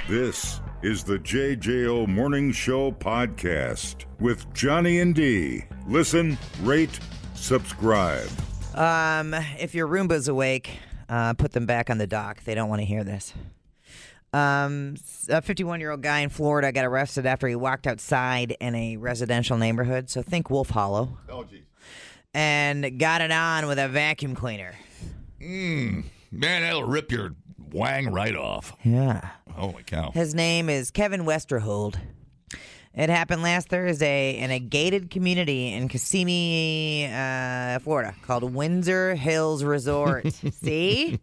This is the JJO Morning Show podcast with Johnny and D. Listen, rate, subscribe. If your Roomba's awake, put them back on the dock. They don't want to hear this. A 51-year-old guy in Florida got arrested after he walked outside in a residential neighborhood. So think Wolf Hollow. Oh, geez. And got it on with a vacuum cleaner. Man, that'll rip your wang right off. Yeah. Holy cow. His name is Kevin Westerhold. It happened last Thursday in a gated community in Kissimmee, Florida, called Windsor Hills Resort. See?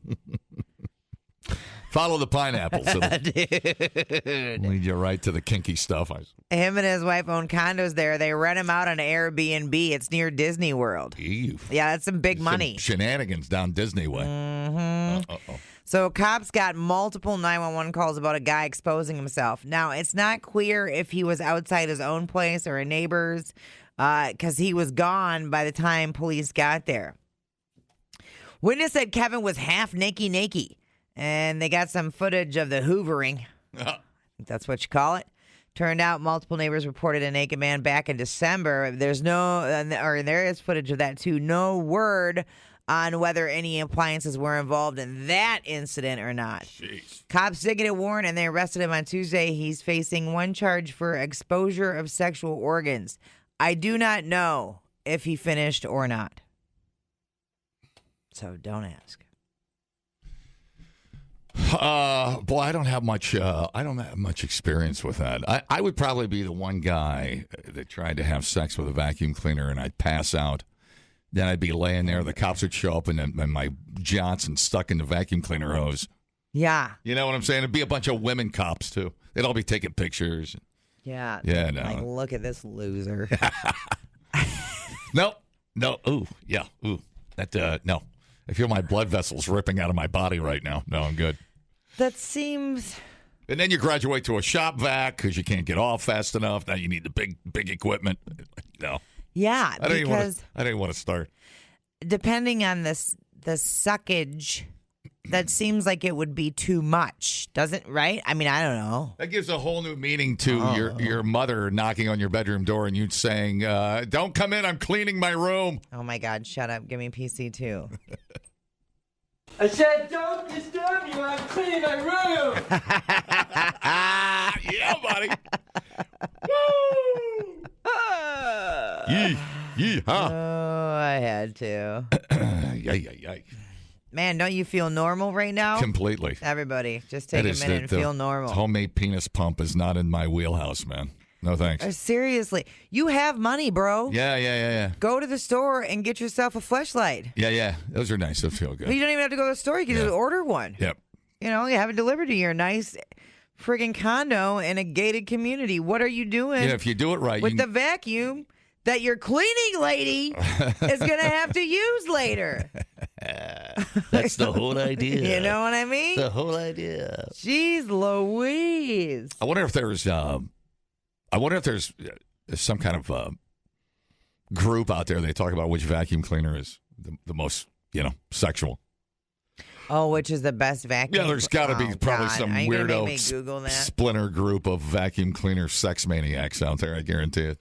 Follow the pineapples. Dude. Lead you right to the kinky stuff. Him and his wife own condos there. They rent him out on Airbnb. It's near Disney World. Ew. Yeah, that's some big money. Shenanigans down Disney way. Mm-hmm. Uh-oh. So cops got multiple 911 calls about a guy exposing himself. Now, it's not clear if he was outside his own place or a neighbor's because he was gone by the time police got there. Witness said Kevin was half naked. And they got some footage of the hoovering. I think that's what you call it. Turned out multiple neighbors reported a naked man back in December. There is footage of that too. No word on whether any appliances were involved in that incident or not. Jeez. Cops did get a warrant and they arrested him on Tuesday. He's facing one charge for exposure of sexual organs. I do not know if he finished or not. So don't ask. Boy, I don't have much. I don't have much experience with that. I would probably be the one guy that tried to have sex with a vacuum cleaner, and I'd pass out. Then I'd be laying there. The cops would show up, and my Johnson stuck in the vacuum cleaner hose. Yeah. You know what I'm saying? It'd be a bunch of women cops too. They'd all be taking pictures. Yeah. Yeah. No. Like, look at this loser. No. Ooh. Yeah. Ooh. That. No. I feel my blood vessels ripping out of my body right now. No, I'm good. That seems... And then you graduate to a shop vac because you can't get off fast enough. Now you need the big equipment. No. Yeah, I don't because... even want to start. Depending on the suckage, that seems like it would be too much. Doesn't, right? I mean, I don't know. That gives a whole new meaning to your mother knocking on your bedroom door and you saying, don't come in, I'm cleaning my room. Oh, my God, shut up. Give me PC, too. I said, don't disturb me when I'm cleaning my room. Yeah, buddy. Woo! Huh? Oh, I had to. Yay. Man, don't you feel normal right now? Completely. Everybody, just take a minute and feel normal. Homemade penis pump is not in my wheelhouse, man. No thanks. Seriously. You have money, bro. Yeah. Go to the store and get yourself a fleshlight. Yeah. Those are nice. Those feel good. You don't even have to go to the store. You can just order one. Yep. You know, you have it delivered to your nice friggin' condo in a gated community. What are you doing? Yeah, if you do it right. With the vacuum that your cleaning lady is going to have to use later. That's the whole idea. You know what I mean? The whole idea. Jeez Louise. I wonder if there's some kind of group out there. They talk about which vacuum cleaner is the most, sexual. Oh, which is the best vacuum? Yeah, there's got to be probably some weirdo splinter group of vacuum cleaner sex maniacs out there. I guarantee it.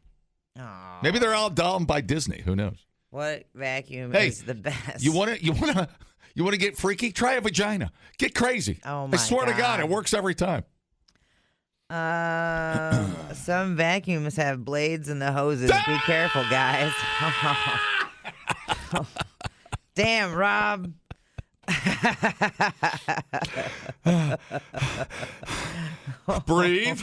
Aww. Maybe they're all done by Disney. Who knows? What vacuum is the best? You want to get freaky? Try a vagina. Get crazy. Oh my! I swear to God, it works every time. Some vacuums have blades in the hoses. Be careful, guys. Damn, Rob. Breathe.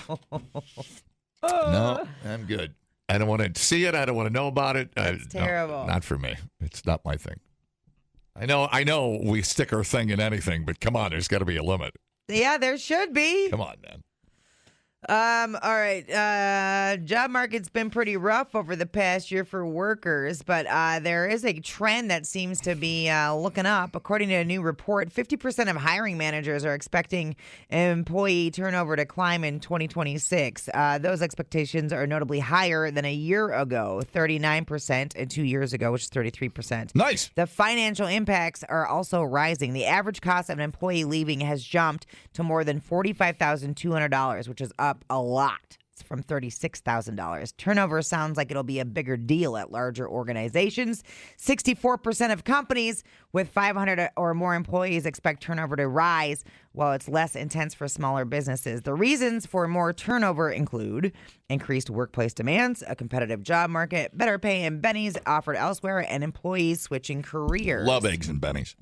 No, I'm good. I don't want to see it. I don't want to know about it. It's terrible. No, not for me. It's not my thing. I know we stick our thing in anything, but come on, there's got to be a limit. Yeah, there should be. Come on, man. All right. Job market's been pretty rough over the past year for workers, but there is a trend that seems to be looking up. According to a new report, 50% of hiring managers are expecting employee turnover to climb in 2026. Those expectations are notably higher than a year ago, 39%, and 2 years ago, which is 33%. Nice. The financial impacts are also rising. The average cost of an employee leaving has jumped to more than $45,200, which is up a lot. It's from $36,000. Turnover sounds like it'll be a bigger deal at larger organizations. 64% of companies with 500 or more employees expect turnover to rise, while it's less intense for smaller businesses. The reasons for more turnover include increased workplace demands, a competitive job market, better pay and bennies offered elsewhere, and employees switching careers. Love eggs and bennies.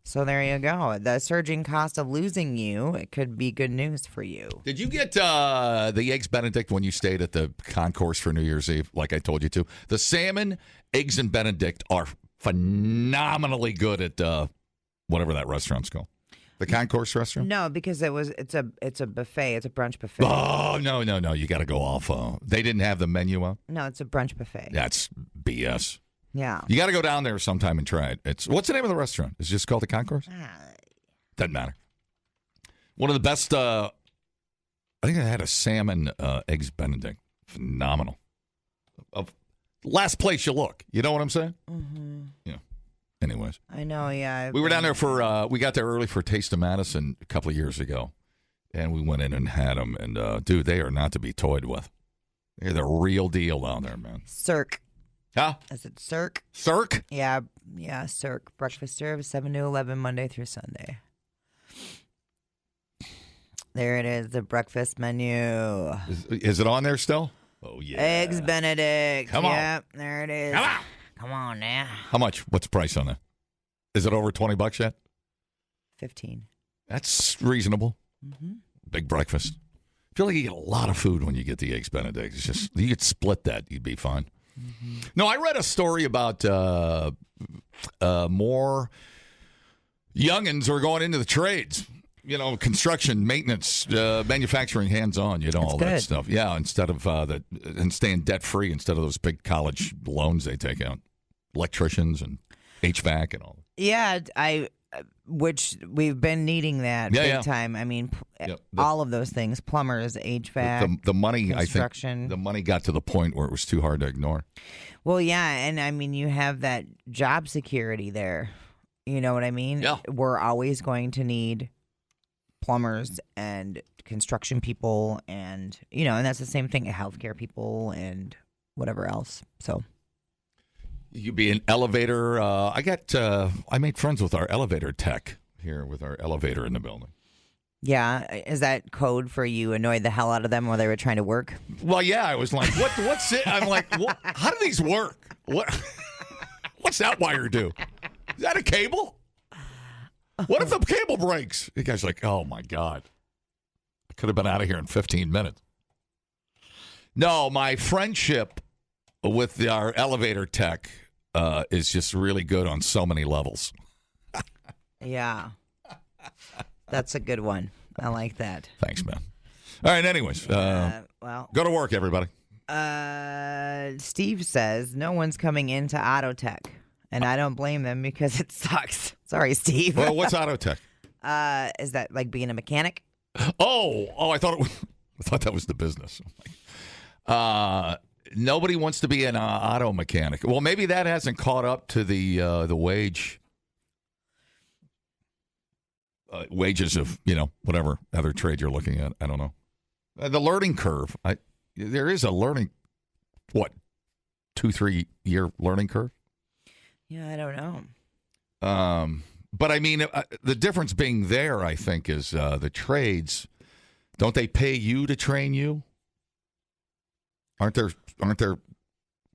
So there you go. The surging cost of losing you, it could be good news for you. Did you get the Eggs Benedict when you stayed at the concourse for New Year's Eve, like I told you to? The salmon, eggs, and Benedict are phenomenally good at whatever that restaurant's called. The concourse restaurant? No, because it's a buffet. It's a brunch buffet. Oh, no. You got to go off. They didn't have the menu up? No, it's a brunch buffet. That's BS. Yeah. You got to go down there sometime and try it. What's the name of the restaurant? Is it just called the Concourse? Doesn't matter. One of the best, I think I had a salmon eggs Benedict. Phenomenal. Last place you look. You know what I'm saying? Mm-hmm. Yeah. Anyways. I know, yeah. We were down there we got there early for Taste of Madison a couple of years ago. And we went in and had them. And, dude, they are not to be toyed with. They're the real deal down there, man. Cirque. Huh? Is it Cirque? Cirque? Yeah, Cirque. Breakfast served 7 to 11 Monday through Sunday. There it is, the breakfast menu. Is it on there still? Oh, yeah. Eggs Benedict. Come on. Yep, there it is. Come on. Come on now. How much? What's the price on that? Is it over $20 yet? 15. That's reasonable. Mm-hmm. Big breakfast. I feel like you get a lot of food when you get the Eggs Benedict. It's just, you could split that. You'd be fine. Mm-hmm. No, I read a story about more youngins are going into the trades. You know, construction, maintenance, manufacturing, hands-on. You know, all that stuff. Yeah, instead of and staying debt-free instead of those big college loans they take out. Electricians and HVAC and all. Yeah, which we've been needing that big time. I mean, all of those things: plumbers, HVAC, the money. construction. I think the money got to the point where it was too hard to ignore. Well, yeah, and I mean, you have that job security there. You know what I mean? Yeah. We're always going to need plumbers and construction people, and and that's the same thing. Healthcare people and whatever else. So. You could be an elevator. I made friends with our elevator tech here with our elevator in the building. Yeah. Is that code for you annoyed the hell out of them while they were trying to work? Well, yeah. I was like, what's it? I'm like, how do these work? What's that wire do? Is that a cable? What if the cable breaks? You guys are like, oh, my God. I could have been out of here in 15 minutes. No, my friendship with our elevator tech is just really good on so many levels. Yeah. That's a good one. I like that. Thanks, man. All right, anyways. Go to work, everybody. Steve says no one's coming into Auto Tech, and I don't blame them because it sucks. Sorry, Steve. Well, what's Auto Tech? Is that like being a mechanic? Oh, I thought that was the business. Nobody wants to be an auto mechanic. Well, maybe that hasn't caught up to the wages of whatever other trade you're looking at. I don't know. The learning curve. There is a learning, 2-3 year learning curve. Yeah, I don't know. But I mean, the difference being there, I think, is the trades. Don't they pay you to train you? Aren't there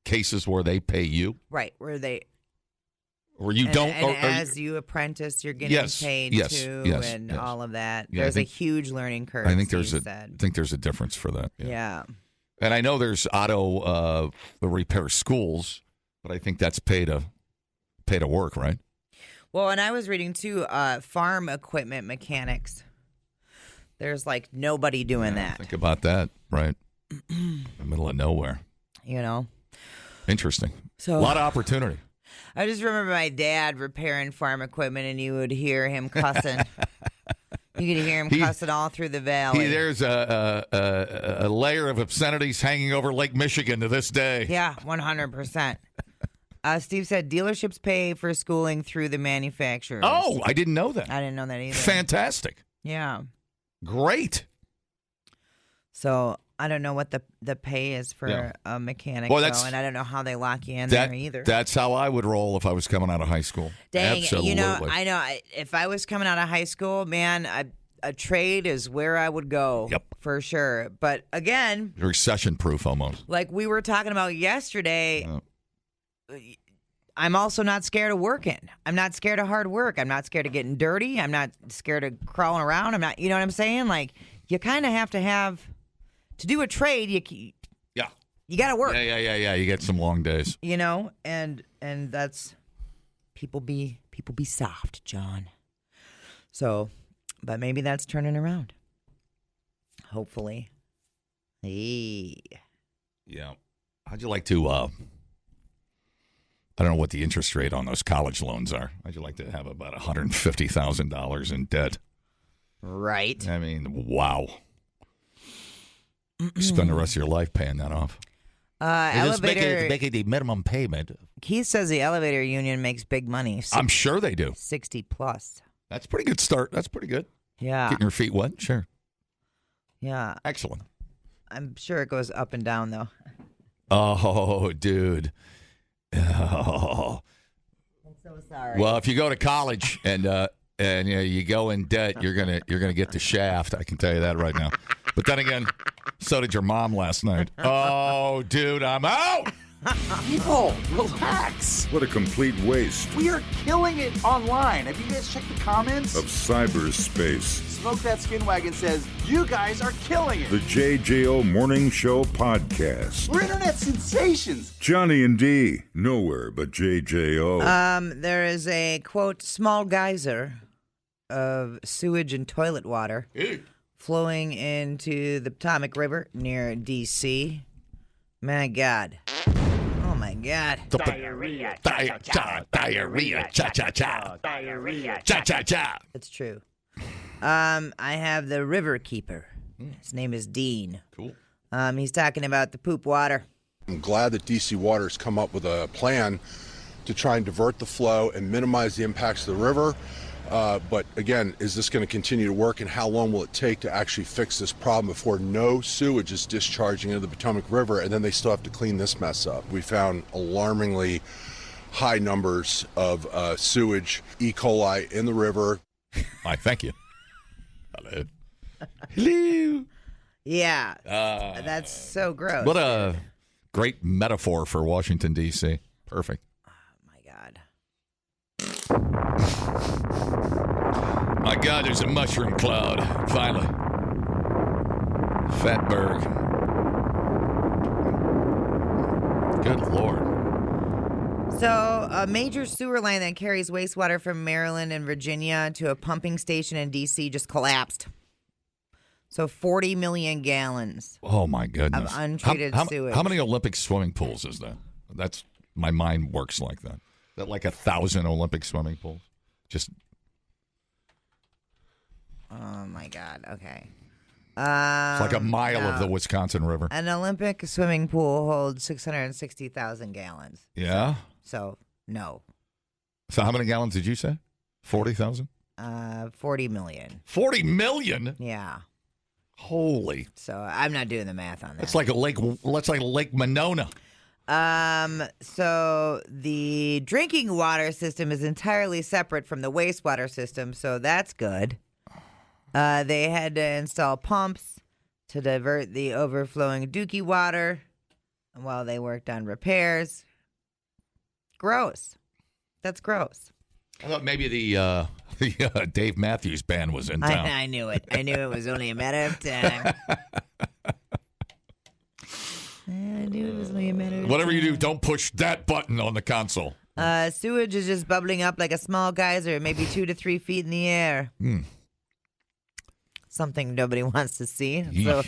cases where they pay you? Right, where you don't. And as you apprentice, you're getting paid too, and all of that. Yeah, there's a huge learning curve. I think there's a difference for that. Yeah. And I know there's auto repair schools, but I think that's pay to work, right? Well, and I was reading too, farm equipment mechanics. There's like nobody doing that. Think about that, right? In the middle of nowhere. You know? Interesting. So a lot of opportunity. I just remember my dad repairing farm equipment, and you would hear him cussing. You could hear him cussing all through the valley. There's a layer of obscenities hanging over Lake Michigan to this day. Yeah, 100%. Steve said dealerships pay for schooling through the manufacturers. Oh, I didn't know that. I didn't know that either. Fantastic. Yeah. Great. So I don't know what the pay is for a mechanic, Well, and I don't know how they lock you in there either. That's how I would roll if I was coming out of high school. Dang, Absolutely. I know. If I was coming out of high school, man, a trade is where I would go. Yep. For sure. But again, Recession-proof almost. like we were talking about yesterday, I'm also not scared of working. I'm not scared of hard work. I'm not scared of getting dirty. I'm not scared of crawling around. I'm not, you know what I'm saying? Like, you kind of have to do a trade, you got to work. Yeah. You get some long days. You know, and that's people be soft, John. So, but maybe that's turning around. Hopefully. Hey. Yeah. How'd you like to I don't know what the interest rate on those college loans are. How'd you like to have about $150,000 in debt? Right. I mean, wow. Spend the rest of your life paying that off. Elevator. Making the minimum payment. Keith says the elevator union makes big money. I'm sure they do. 60 plus. That's a pretty good start. That's pretty good. Yeah. Getting your feet wet. Sure. Yeah. Excellent. I'm sure it goes up and down though. Oh, dude. Oh. I'm so sorry. Well, if you go to college and you go in debt, you're gonna get the shaft. I can tell you that right now. But then again, so did your mom last night. Oh, dude, I'm out. People, relax. What a complete waste We are killing it online. Have you guys checked the comments? of cyberspace. Smoke That Skin Wagon says, you guys are killing it. The JJO Morning Show Podcast. We're internet sensations. Johnny and D, nowhere but JJO. There is a quote small geyser of sewage and toilet water flowing into the Potomac River near D.C. My God. Oh my God. Diarrhea. Diarrhea. Cha-cha-cha. Diarrhea. Cha-cha-cha. It's true. I have the river keeper. His name is Dean. Cool. He's talking about the poop water. I'm glad that DC Water's come up with a plan to try and divert the flow and minimize the impacts of the river. But again, is this going to continue to work, and how long will it take to actually fix this problem before no sewage is discharging into the Potomac River, and then they still have to clean this mess up? We found alarmingly high numbers of sewage, E. coli in the river. Hi, thank you. Hello. Hello. Yeah. That's so gross. What a great metaphor for Washington, D.C. Perfect. My God. My God, there's a mushroom cloud. Finally. Fatberg. Good Lord. So, a major sewer line that carries wastewater from Maryland and Virginia to a pumping station in D.C. just collapsed. So, 40 million gallons Oh, my goodness. of untreated sewage. How many Olympic swimming pools is that? That's my mind works like that. Is that like 1,000 Olympic swimming pools? Just Oh, my God. Okay. it's like a mile of the Wisconsin River. An Olympic swimming pool holds 660,000 gallons. Yeah? So, no. So how many gallons did you say? 40,000? 40 million. 40 million? Yeah. Holy. So, I'm not doing the math on that. That's like Lake Monona. So the drinking water system is entirely separate from the wastewater system, so that's good. They had to install pumps to divert the overflowing Dookie water while they worked on repairs. Gross. That's gross. I thought maybe the Dave Matthews Band was in town. I knew it. I knew it was only a matter of time. I knew it was only a matter of Whatever you do, time. don't push that button on the console. Sewage is just bubbling up like a small geyser, maybe 2 to 3 feet in the air. something nobody wants to see. So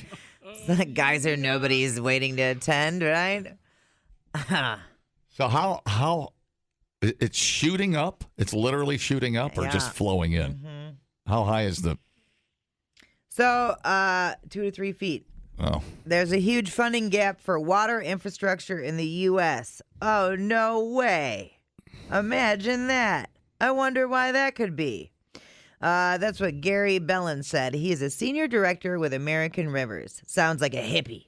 it's the geyser nobody's waiting to attend, right? So how it's shooting up? It's literally shooting up, or just flowing in? Mm-hmm. How high is the? So 2 to 3 feet. Oh. There's a huge funding gap for water infrastructure in the U.S. Oh, no way. Imagine that. I wonder why that could be. That's what Gary Bellin said. He is a senior director with American Rivers. Sounds like a hippie.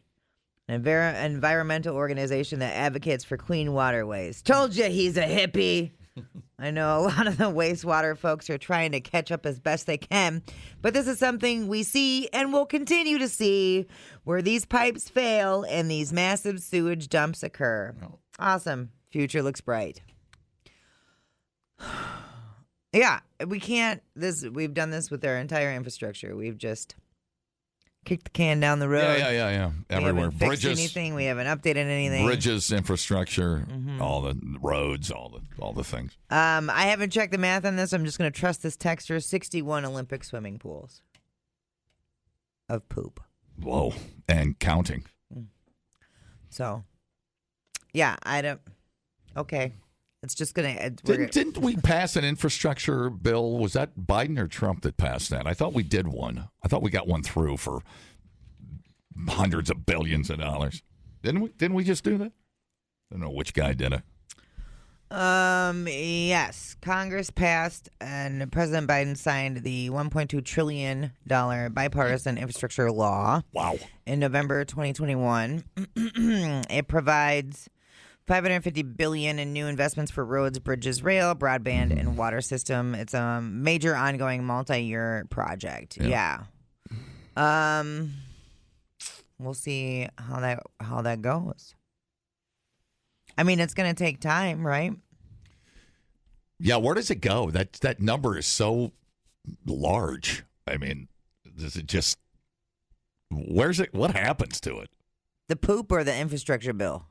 An environmental organization that advocates for clean waterways. Told you he's a hippie. I know a lot of the wastewater folks are trying to catch up as best they can, but this is something we see and will continue to see, where these pipes fail and these massive sewage dumps occur. Awesome. Future looks bright. Yeah, we can't. We've done this with our entire infrastructure. We've just kicked the can down the road. Yeah. Everywhere. We haven't fixed Bridges. anything. We haven't updated anything. Bridges, infrastructure, all the roads, all the things. I haven't checked the math on this. I'm just going to trust this texter. 61 Olympic swimming pools of poop. Whoa, and counting. So, yeah, I don't. Okay. It's just going to. Didn't we pass an infrastructure bill? Was that Biden or Trump that passed that? I thought we did one. I thought we got one through for hundreds of billions of dollars. Didn't we just do that? I don't know which guy did it. Yes. Congress passed and President Biden signed the $1.2 trillion bipartisan infrastructure law. Wow. In November 2021. It provides $550 billion in new investments for roads, bridges, rail, broadband, and water system. It's a major ongoing multi-year project. Yeah. We'll see how that goes. I mean, it's going to take time, right? Yeah, where does it go? That number is so large. I mean, does it just where's it? What happens to it? The poop or the infrastructure bill?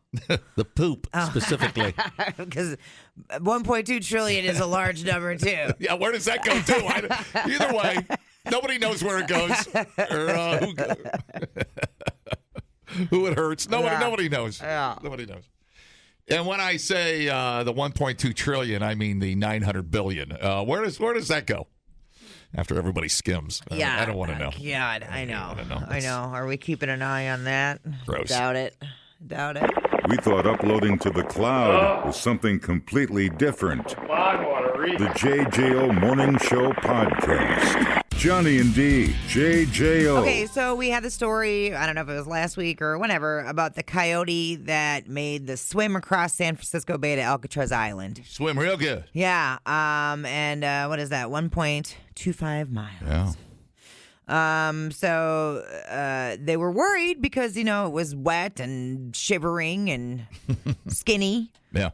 The poop, specifically. Because $1.2 trillion is a large number, too. Yeah, where does that go to? Either way, nobody knows where it goes. Or who it hurts. Nobody knows. Yeah. Nobody knows. And when I say the $1.2 trillion, I mean the $900 billion. Where does that go? After everybody skims. I don't want to know. God, I know. I know. Are we keeping an eye on that? Gross. Doubt it. We thought uploading to the cloud was something completely different. Come on, want to read. The JJO Morning Show Podcast. Johnny and D, JJO. Okay, so we had the story, I don't know if it was last week or whenever, about the coyote that made the swim across San Francisco Bay to Alcatraz Island. Swim real good. Yeah, and what is that, 1.25 miles. Yeah. So they were worried because, it was wet and shivering and skinny. Yeah.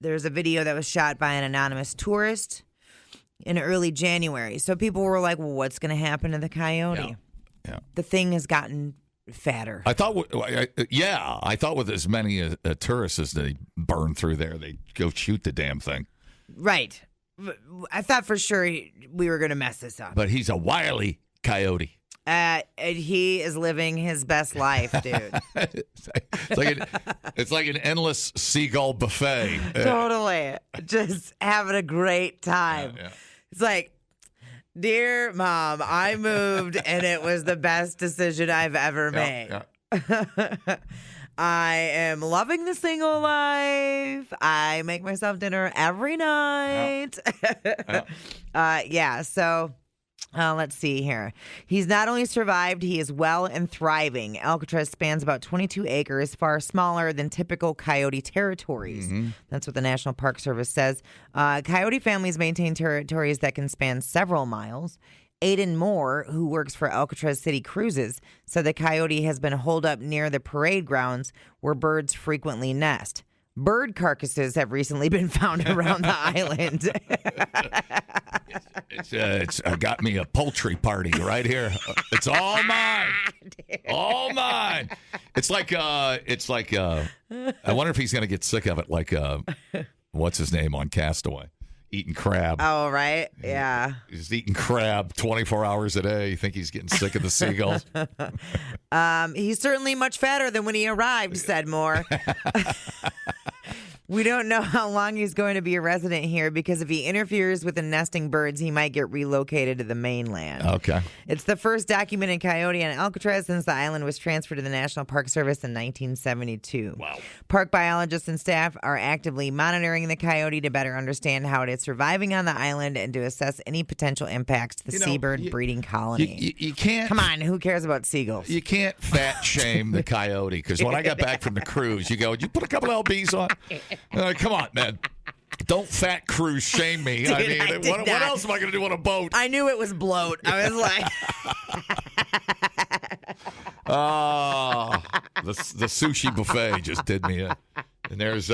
There's a video that was shot by an anonymous tourist in early January. So people were like, well, what's going to happen to the coyote? Yeah. The thing has gotten fatter. I thought with as many tourists as they burn through there, they go shoot the damn thing. Right. I thought for sure we were going to mess this up. But he's a wily coyote. And he is living his best life, dude. it's like an endless seagull buffet. Totally. Just having a great time. Yeah. It's like, dear Mom, I moved and it was the best decision I've ever made. Yeah. I am loving the single life. I make myself dinner every night. So let's see here. He's not only survived, he is well and thriving. Alcatraz spans about 22 acres, far smaller than typical coyote territories. Mm-hmm. That's what the National Park Service says. Coyote families maintain territories that can span several miles. Aiden Moore, who works for Alcatraz City Cruises, said the coyote has been holed up near the parade grounds where birds frequently nest. Bird carcasses have recently been found around the island. It's got me a poultry party right here. It's all mine. All mine. It's like I wonder if he's going to get sick of it like what's his name on Castaway. eating crab. Oh, right. Yeah. He's eating crab 24 hours a day. You think he's getting sick of the seagulls? He's certainly much fatter than when he arrived, said Moore. We don't know how long he's going to be a resident here because if he interferes with the nesting birds, he might get relocated to the mainland. Okay. It's the first documented coyote on Alcatraz since the island was transferred to the National Park Service in 1972. Wow. Park biologists and staff are actively monitoring the coyote to better understand how it is surviving on the island and to assess any potential impacts to the seabird breeding colony. You can't. Come on, who cares about seagulls? You can't fat shame the coyote because when I got back from the cruise, you go, "Did you put a couple LBs on?" Come on, man. Don't fat cruise shame me. Dude, I mean, what else am I going to do on a boat? I knew it was bloat. I was like, the sushi buffet just did me in. And there's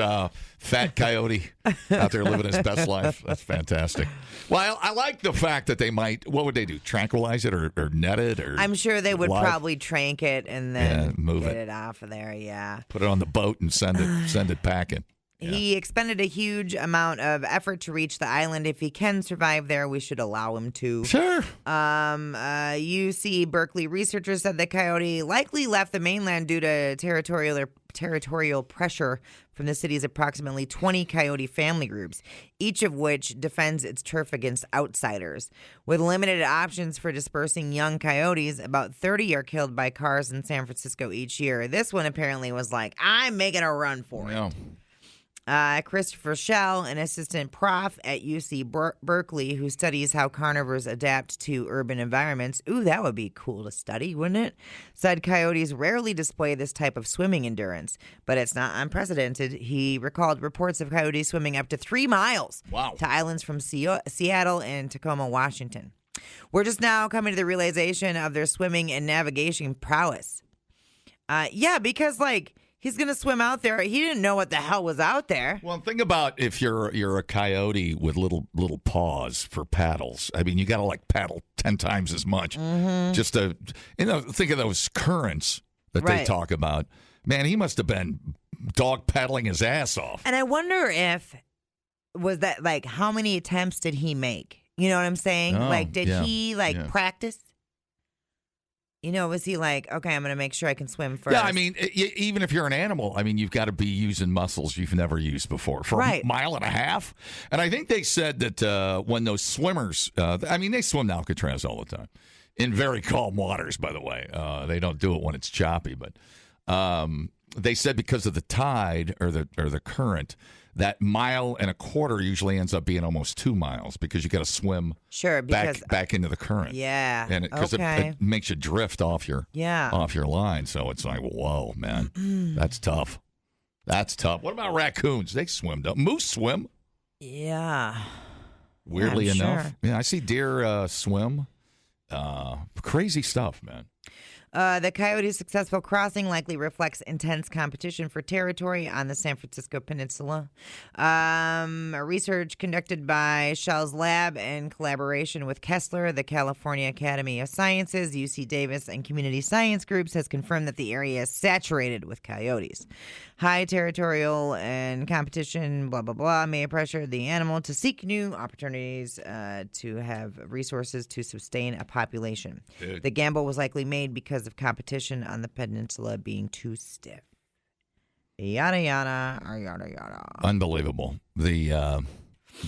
fat coyote out there living his best life. That's fantastic. Well, I like the fact that they might, what would they do? Tranquilize it or net it? Or I'm sure they would probably trank it and then move get it off of there. Yeah. Put it on the boat and send it packing. Yeah. He expended a huge amount of effort to reach the island. If he can survive there, we should allow him to. Sure. UC Berkeley researchers said the coyote likely left the mainland due to territorial pressure from the city's approximately 20 coyote family groups, each of which defends its turf against outsiders. With limited options for dispersing young coyotes, about 30 are killed by cars in San Francisco each year. This one apparently was like, I'm making a run for it. Christopher Schell, an assistant prof at UC Berkeley who studies how carnivores adapt to urban environments, ooh, that would be cool to study, wouldn't it? Said coyotes rarely display this type of swimming endurance, but it's not unprecedented. He recalled reports of coyotes swimming up to 3 miles to islands from Seattle and Tacoma, Washington. We're just now coming to the realization of their swimming and navigation prowess. Because, he's going to swim out there. He didn't know what the hell was out there. Well, think about if you're a coyote with little paws for paddles. I mean, you got to paddle 10 times as much. Mm-hmm. Just to, think of those currents that they talk about. Man, he must have been dog paddling his ass off. And I wonder if, was that, how many attempts did he make? You know what I'm saying? Did he practice? Was he okay, I'm going to make sure I can swim first? Yeah, I mean, even if you're an animal, I mean, you've got to be using muscles you've never used before for a mile and a half. And I think they said that when those swimmers, they swim Alcatraz all the time in very calm waters, by the way. They don't do it when it's choppy, but they said because of the tide or the current, that 1.25 miles usually ends up being almost 2 miles because you got to swim back into the current. Yeah, and because it makes you drift off your line. So it's like, whoa, man, that's tough. That's tough. What about raccoons? They swim. Moose swim. Yeah. Weirdly enough, sure. Yeah, I see deer swim. Crazy stuff, man. The coyote's successful crossing likely reflects intense competition for territory on the San Francisco Peninsula. Research conducted by Schell's lab in collaboration with Kessler, the California Academy of Sciences, UC Davis, and community science groups has confirmed that the area is saturated with coyotes. High territorial and competition, blah, blah, blah, may pressure the animal to seek new opportunities to have resources to sustain a population. Dude. The gamble was likely made because of competition on the peninsula being too stiff. Yada, yada, or yada, yada. Unbelievable. The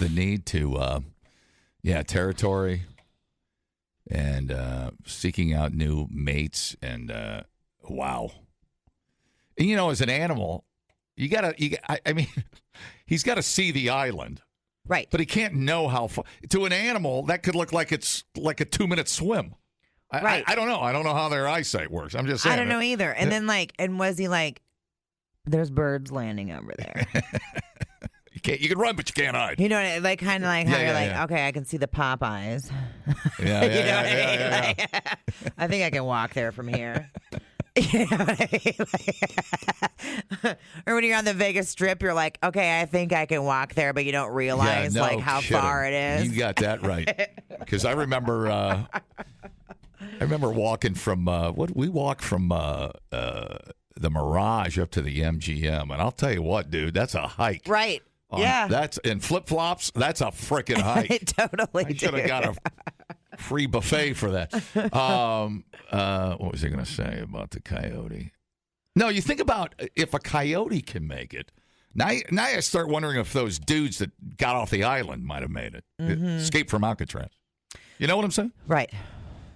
need to, territory and seeking out new mates and, wow. And, as an animal, he's got to see the island. Right. But he can't know how far. To an animal, that could look like it's like a 2-minute swim. Right. I don't know. I don't know how their eyesight works. I'm just saying. I don't know either. And then, and was he there's birds landing over there? You can run, but you can't hide. You know, how you're okay, I can see the Popeyes. Yeah. I think I can walk there from here. You know what I mean? Or when you're on the Vegas Strip, you're like, okay, I think I can walk there, but you don't realize how far it is. You got that right. Because I remember walking from we walked from the Mirage up to the MGM, and I'll tell you what, dude, that's a hike. Right. Yeah. That's in flip-flops. That's a freaking hike. Totally. I should have got a free buffet for that. What was I going to say about the coyote? No, you think about if a coyote can make it. Now I start wondering if those dudes that got off the island might have made it. Escaped from Alcatraz. You know what I'm saying? Right.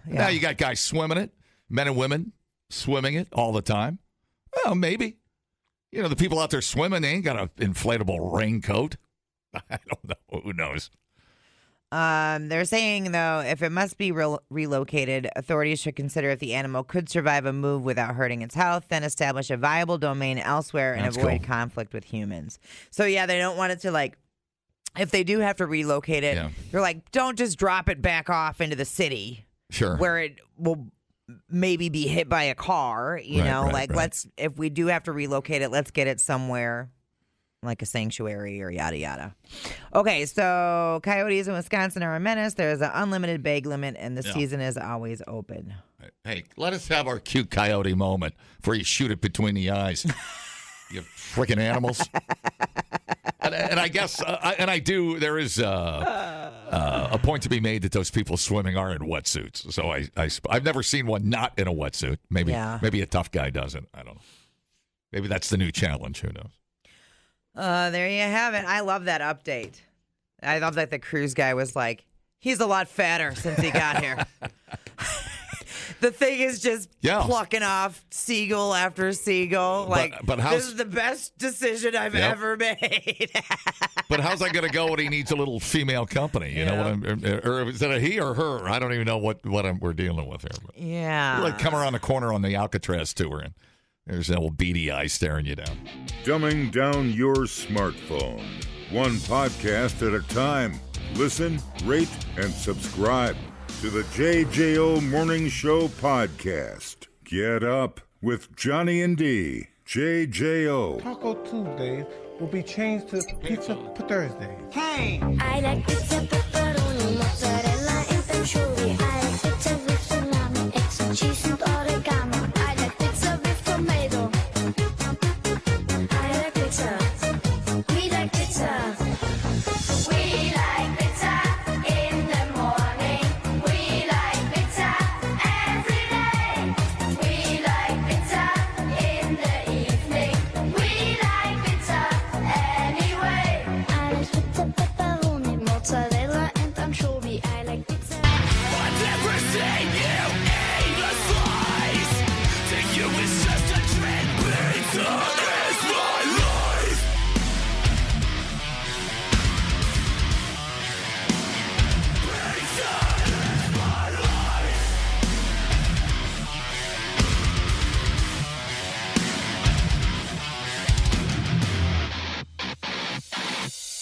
Yeah. Now you got guys swimming it, men and women swimming it all the time. Well, maybe. You know, the people out there swimming, they ain't got an inflatable raincoat. I don't know. Who knows? They're saying, though, if it must be relocated, authorities should consider if the animal could survive a move without hurting its health, then establish a viable domain elsewhere and avoid conflict with humans. So, yeah, they don't want it to, like, if they do have to relocate it, they're like, don't just drop it back off into the city. Sure. Where it will maybe be hit by a car, let's, if we do have to relocate it, let's get it somewhere like a sanctuary or yada yada. Okay, so coyotes in Wisconsin are a menace. There's an unlimited bag limit, and the season is always open. Hey, let us have our cute coyote moment before you shoot it between the eyes. You freaking animals. And I guess, there is a point to be made that those people swimming are in wetsuits. So I've never seen one not in a wetsuit. Maybe a tough guy doesn't. I don't know. Maybe that's the new challenge. Who knows? There you have it. I love that update. I love that the cruise guy was like, he's a lot fatter since he got here. The thing is just plucking off seagull after seagual. But this is the best decision I've ever made. But how's that going to go when he needs a little female company? You know what or is it a he or her? I don't even know what we're dealing with here. But yeah. You come around the corner on the Alcatraz tour and there's that old beady eye staring you down. Dumbing down your smartphone. One podcast at a time. Listen, rate, and subscribe to the JJO Morning Show podcast. Get up with Johnny and D. JJO. Taco Tuesdays will be changed to Pizza Thursdays. Hey! I like pizza, pepperoni, mozzarella, and anchovy. I like pizza with salami, extra cheese, and oregano. I like pizza with tomato. I like pizza. We like pizza. We like pizza in the morning. We like pizza every day. We like pizza in the evening. We like pizza anyway. I like pizza, pepperoni, mozzarella, and anchovy. I like pizza. I've never seen you eat a slice. To you it's just a trend. Pizza is my life. Pizza is my life.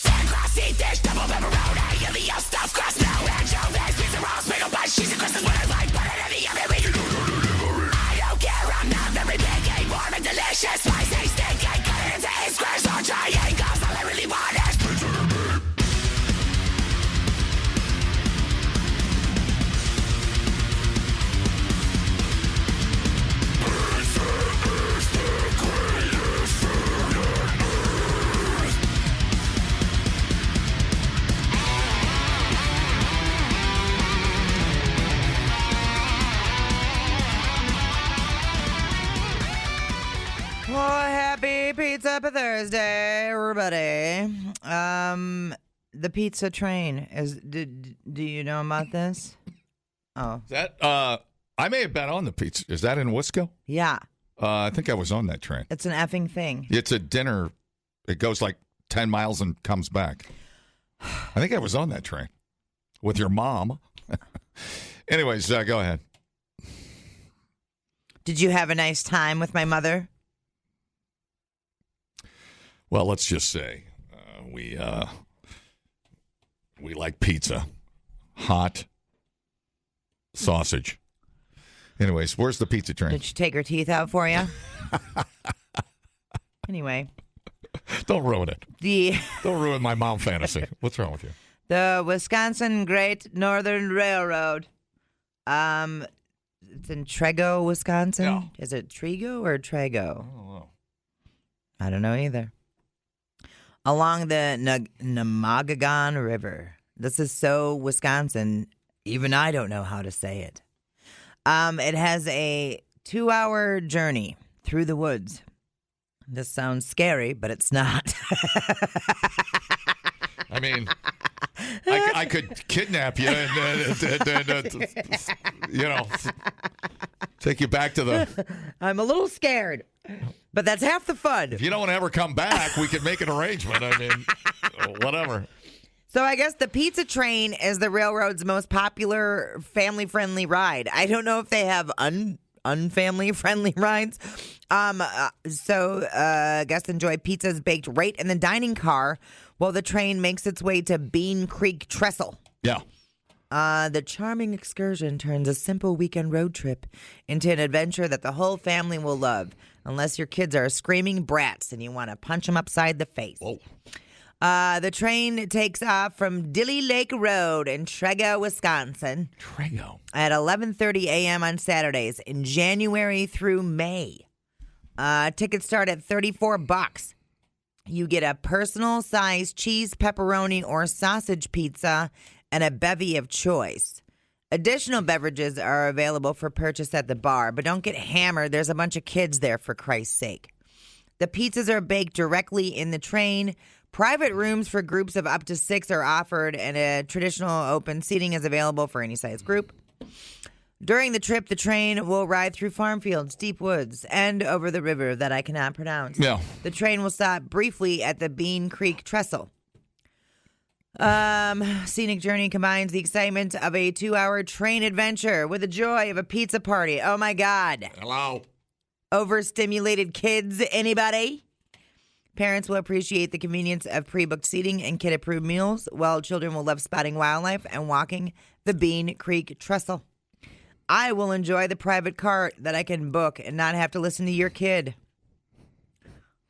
Ten crusty dish, double pepperoni, and the yellow stuffed crust, no anchovies, pizza rolls, bagel bites, cheese and Christmas what I like, put it in the oven, make it I don't care, I'm not very picky, warm and delicious, spicy, stinky, cut it into 8 squares or triangles, all I really want is pizza and meat. Pizza is the greatest food on earth. Well, happy Pizza Thursday, everybody. The pizza train is. Do you know about this? Oh, Is that I may have been on the pizza. Is that in Wisco? yeah. I think I was on that train. It's an effing thing. It's a dinner. It goes like 10 miles and comes back. I think I was on that train with your mom. Anyways, go ahead. Did you have a nice time with my mother? Well, let's just say we like pizza, hot sausage. Anyways, where's the pizza train? Did she take her teeth out for you? Anyway, Don't ruin it. Don't ruin my mom fantasy. What's wrong with you? The Wisconsin Great Northern Railroad. It's in Trego, Wisconsin. Yeah. Is it Trego or Trego? Oh, wow. I don't know either. along the Namagagon River. This is so Wisconsin. Even I don't know how to say it. It has a 2-hour journey through the woods. This sounds scary, but it's not. I mean, I could kidnap you and take you back to the... I'm a little scared, but that's half the fun. If you don't want to ever come back, we could make an arrangement. I mean, whatever. So I guess the pizza train is the railroad's most popular family-friendly ride. I don't know if they have unfamily-friendly rides. Guests enjoy pizzas baked right in the dining car while the train makes its way to Bean Creek Trestle. Yeah. The charming excursion turns a simple weekend road trip into an adventure that the whole family will love, unless your kids are screaming brats and you want to punch them upside the face. Whoa. The train takes off from Dilly Lake Road in Trego, Wisconsin. Trego. At 11:30 a.m. on Saturdays in January through May. Tickets start at $34. You get a personal-sized cheese, pepperoni, or sausage pizza and a bevy of choice. Additional beverages are available for purchase at the bar, but don't get hammered. There's a bunch of kids there, for Christ's sake. The pizzas are baked directly in the train. Private rooms for groups of up to 6 are offered, and a traditional open seating is available for any size group. During the trip, the train will ride through farm fields, deep woods, and over the river that I cannot pronounce. Yeah. The train will stop briefly at the Bean Creek Trestle. Scenic journey combines the excitement of a 2-hour train adventure with the joy of a pizza party. Oh, my God. Hello. Overstimulated kids, anybody? Parents will appreciate the convenience of pre-booked seating and kid-approved meals, while children will love spotting wildlife and walking the Bean Creek Trestle. I will enjoy the private cart that I can book and not have to listen to your kid.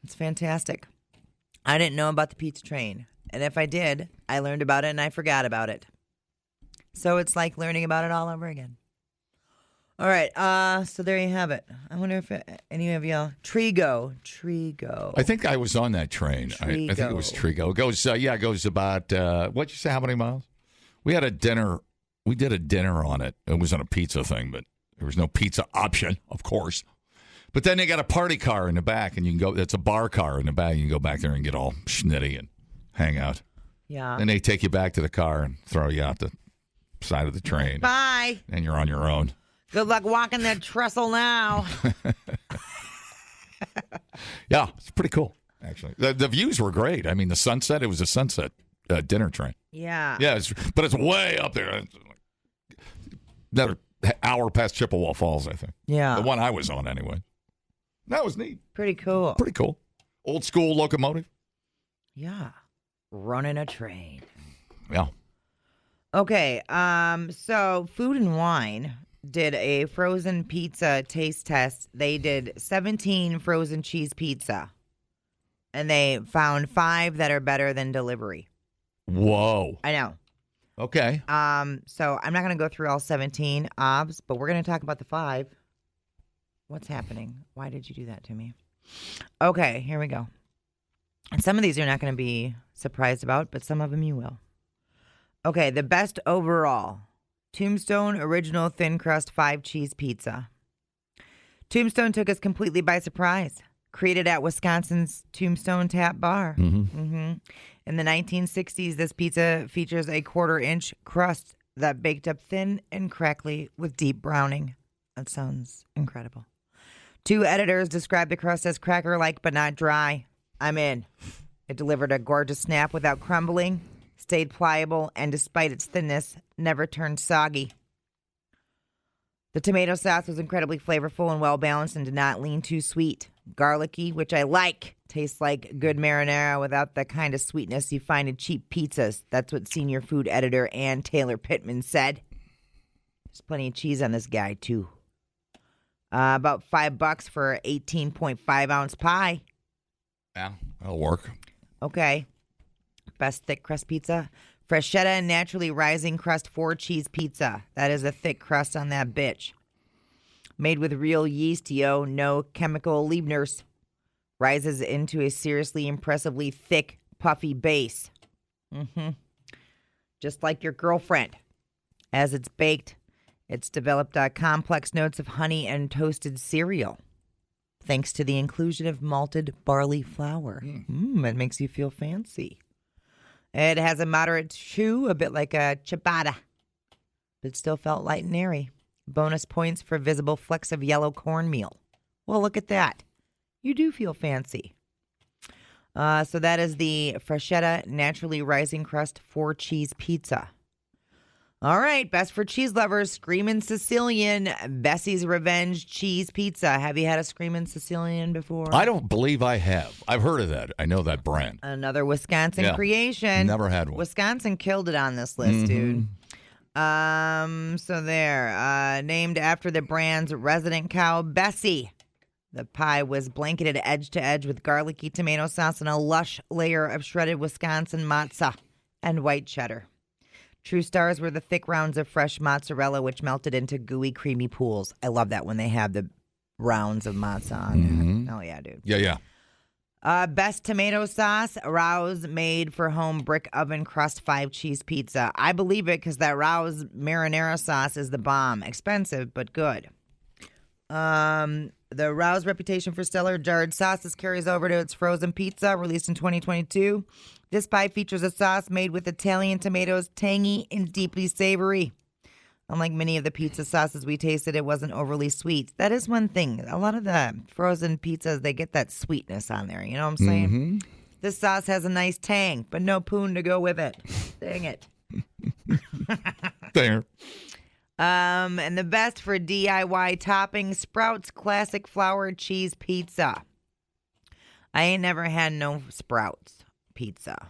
It's fantastic. I didn't know about the pizza train, and if I did, I learned about it and I forgot about it. So it's like learning about it all over again. All right, so there you have it. I wonder if any of y'all... Trego. I think I was on that train. I think it was Trego. It goes, it goes about, what'd you say, how many miles? We had a dinner. We did a dinner on it. It was on a pizza thing, but there was no pizza option, of course. But then they got a party car in the back, and you can go, it's a bar car in the back. You can go back there and get all schnitty and hang out. Yeah. Then they take you back to the car and throw you out the side of the train. Bye. And you're on your own. Good luck walking that trestle now. Yeah, it's pretty cool, actually. The views were great. I mean, the sunset, it was a sunset dinner train. Yeah. Yeah, but it's way up there. Another hour past Chippewa Falls, I think. Yeah. The one I was on, anyway. That was neat. Pretty cool. Pretty cool. Old school locomotive. Yeah. Running a train. Yeah. Okay, so Food and Wine did a frozen pizza taste test. They did 17 frozen cheese pizza, and they found 5 that are better than delivery. Whoa. I know. Okay. So I'm not going to go through all 17 obs, but we're going to talk about the 5. What's happening? Why did you do that to me? Okay, here we go. And some of these you're not going to be surprised about, but some of them you will. Okay, the best overall. Tombstone Original Thin Crust 5 Cheese Pizza. Tombstone took us completely by surprise. Created at Wisconsin's Tombstone Tap Bar. In the 1960s, this pizza features a 1/4-inch crust that baked up thin and crackly with deep browning. That sounds incredible. 2 editors described the crust as cracker-like but not dry. I'm in. It delivered a gorgeous snap without crumbling, stayed pliable, and despite its thinness, never turned soggy. The tomato sauce was incredibly flavorful and well-balanced and did not lean too sweet. Garlicky, which I like, tastes like good marinara without the kind of sweetness you find in cheap pizzas. That's what senior food editor Ann Taylor Pittman said. There's plenty of cheese on this guy, too. About $5 for an 18.5-ounce pie. Yeah, that'll work. Okay. Best thick crust pizza. Freschetta Naturally Rising Crust 4 Cheese Pizza. That is a thick crust on that bitch. Made with real yeast, no chemical leaveners. Rises into a seriously impressively thick puffy base. Just like your girlfriend. As it's baked, it's developed complex notes of honey and toasted cereal, thanks to the inclusion of malted barley flour. It makes you feel fancy. It has a moderate chew, a bit like a ciabatta, but still felt light and airy. Bonus points for visible flecks of yellow cornmeal. Well, look at that. You do feel fancy. So that is the Freschetta Naturally Rising Crust 4-cheese pizza. All right, best for cheese lovers, Screamin' Sicilian Bessie's Revenge Cheese Pizza. Have you had a Screamin' Sicilian before? I don't believe I have. I've heard of that. I know that brand. Another Wisconsin creation. Never had one. Wisconsin killed it on this list, dude. So there, named after the brand's resident cow, Bessie. The pie was blanketed edge to edge with garlicky tomato sauce and a lush layer of shredded Wisconsin mozza and white cheddar. True stars were the thick rounds of fresh mozzarella, which melted into gooey, creamy pools. I love that when they have the rounds of mozza on there. Oh, yeah, dude. Yeah. Best tomato sauce, Rouse made for home brick oven crust 5-cheese pizza. I believe it because that Rouse marinara sauce is the bomb. Expensive, but good. The Rouse reputation for stellar jarred sauces carries over to its frozen pizza, released in 2022. This pie features a sauce made with Italian tomatoes, tangy and deeply savory. Unlike many of the pizza sauces we tasted, it wasn't overly sweet. That is one thing. A lot of the frozen pizzas, they get that sweetness on there. You know what I'm saying? This sauce has a nice tang, but no poon to go with it. Dang it. There. And the best for DIY topping, Sprouts Classic Flour Cheese Pizza. I ain't never had no Sprouts pizza.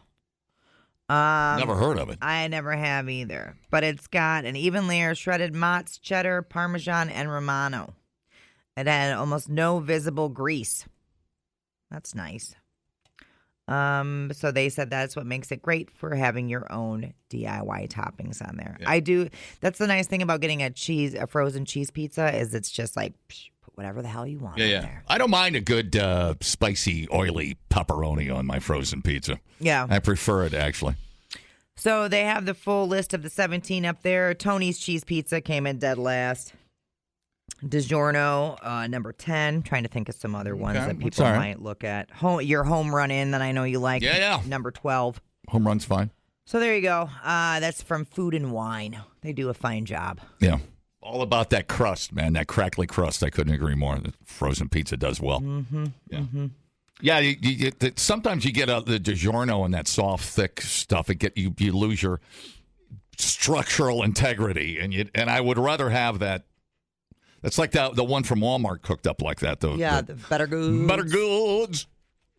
Never heard of it. I never have either. But it's got an even layer of shredded mozz, cheddar, Parmesan, and Romano. It had almost no visible grease. That's nice. So they said that's what makes it great for having your own DIY toppings on there. Yeah. That's the nice thing about getting a frozen cheese pizza is it's just like put whatever the hell you want on there. I don't mind a good spicy, oily pepperoni on my frozen pizza. Yeah. I prefer it, actually. So they have the full list of the 17 up there. Tony's Cheese Pizza came in dead last. DiGiorno, number 10. Trying to think of some other ones that people might look at. Your home run in that I know you like. Yeah. Number 12. Home run's fine. So there you go. That's from Food and Wine. They do a fine job. Yeah. All about that crust, man. That crackly crust. I couldn't agree more. The frozen pizza does well. Yeah. Yeah. Sometimes you get the DiGiorno and that soft, thick stuff. You lose your structural integrity, and I would rather have that. That's like the one from Walmart cooked up like that, though. Yeah, the Better Goods. Better Goods.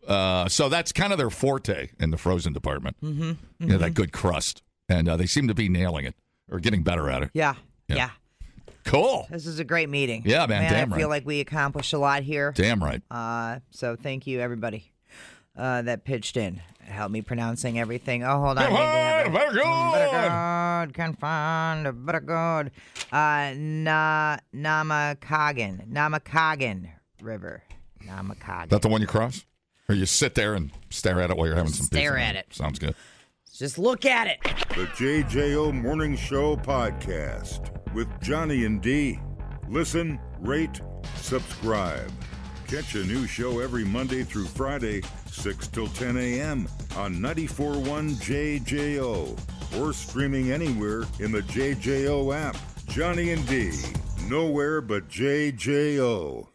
So that's kind of their forte in the frozen department. Yeah, that good crust. And they seem to be nailing it or getting better at it. Yeah. Cool. This is a great meeting. Yeah, man, damn right. I feel like we accomplished a lot here. Damn right. So thank you, everybody that pitched in. Help me pronouncing everything. Oh, hold on. Better good. Can't find a better good. Namakagan River. Namakagan. That the one you cross? Or you sit there and stare at it while you're having some pizza? Stare at it. Sounds good. Just look at it. The JJO Morning Show podcast with Johnny and D. Listen, rate, subscribe. Catch a new show every Monday through Friday, 6 till 10 a.m. on 94.1 JJO or streaming anywhere in the JJO app. Johnny and D, nowhere but JJO.